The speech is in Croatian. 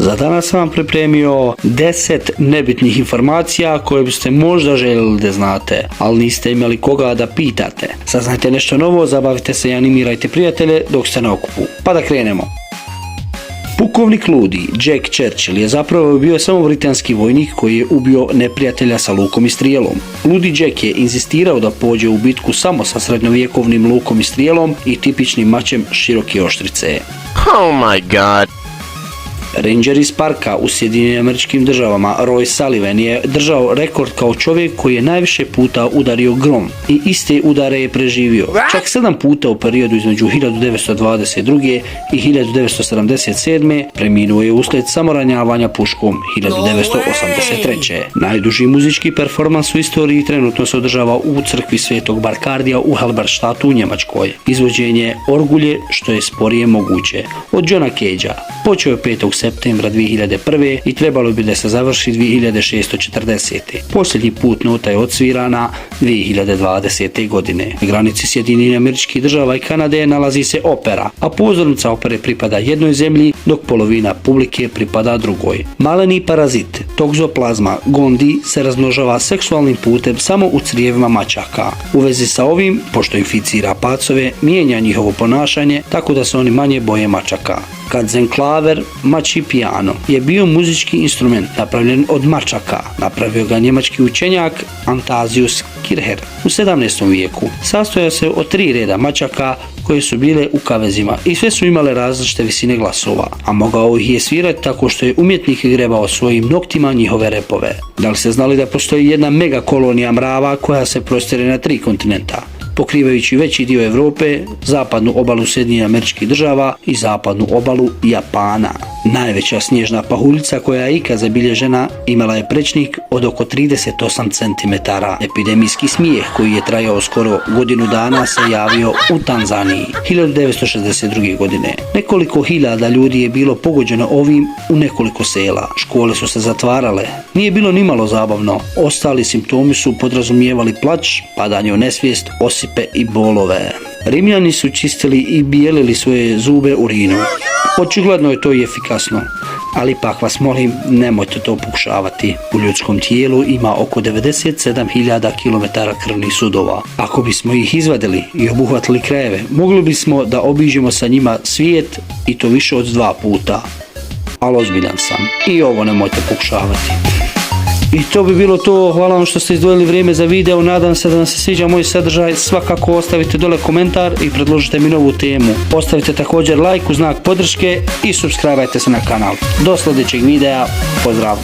Za danas sam vam pripremio 10 nebitnih informacija koje biste možda željeli da znate, ali niste imali koga da pitate. Saznajte nešto novo, zabavite se i animirajte prijatelje dok ste na okupu. Pa da krenemo. Pukovnik ludi Jack Churchill je zapravo bio samo britanski vojnik koji je ubio neprijatelja sa lukom i strijelom. Ludi Jack je inzistirao da pođe u bitku samo sa srednjovjekovnim lukom i strijelom i tipičnim mačem široke oštrice. Oh my god. Ranger iz parka u Sjedinjenim Američkim Državama Roy Sullivan je držao rekord kao čovjek koji je najviše puta udario grom i iste udare je preživio. Čak 7 puta u periodu između 1922. i 1977. preminuo je uslijed samoranjavanja puškom 1983. Najduži muzički performans u istoriji trenutno se održava u crkvi Svetog Barkardija u Halberstadtu u Njemačkoj. Izvođenje orgulje što je sporije moguće. Od Johna Cagea. Počeo je 5. septembra 2001. i trebalo bi da se završi 2640. Posljednji put nota je odsvirana 2020. godine. Na granici Sjedinjenih Američkih Država i Kanade nalazi se opera, a pozornica opere pripada jednoj zemlji, dok polovina publike pripada drugoj. Maleni parazit, toksoplazma gondii, se razmnožava seksualnim putem samo u crijevima mačaka. U vezi sa ovim, pošto inficira pacove, mijenja njihovo ponašanje tako da se oni manje boje mačaka. Katzenklaver, mačji pijano, je bio muzički instrument napravljen od mačaka. Napravio ga njemački učenjak Anastasius Kircher u 17. vijeku. Sastojao se od 3 reda mačaka koje su bile u kavezima i sve su imale različite visine glasova, a mogao ih je svirati tako što je umjetnik grebao svojim noktima njihove repove. Da li ste znali da postoji jedna mega kolonija mrava koja se prostire na 3 kontinenta? Pokrivajući veći dio Europe, zapadnu obalu Sjedinjenih Američkih Država i zapadnu obalu Japana. Najveća snježna pahuljica koja je ikad zabilježena imala je prečnik od oko 38 cm. Epidemijski smijeh koji je trajao skoro godinu dana se javio u Tanzaniji 1962. godine. Nekoliko hiljada ljudi je bilo pogođeno ovim u nekoliko sela. Škole su se zatvarale. Nije bilo nimalo zabavno. Ostali simptomi su podrazumijevali plać, padanje u nesvijest, osipe i bolove. Rimljani su čistili i bijelili svoje zube urinom. Očigledno je to i efikasno, ali ipak vas molim, nemojte to pokušavati. U ljudskom tijelu ima oko 97.000 km krvnih sudova. Ako bismo ih izvadili i obuhvatili krajeve, mogli bismo da obiđemo sa njima svijet i to više od 2 puta. Ali ozbiljan sam. I ovo nemojte pokušavati. I to bi bilo to. Hvala vam što ste izdvojili vrijeme za video. Nadam se da vam se sviđa moj sadržaj. Svakako ostavite dole komentar i predložite mi novu temu. Ostavite također like u znak podrške i subscribe se na kanal. Do sljedećeg videa. Pozdrav!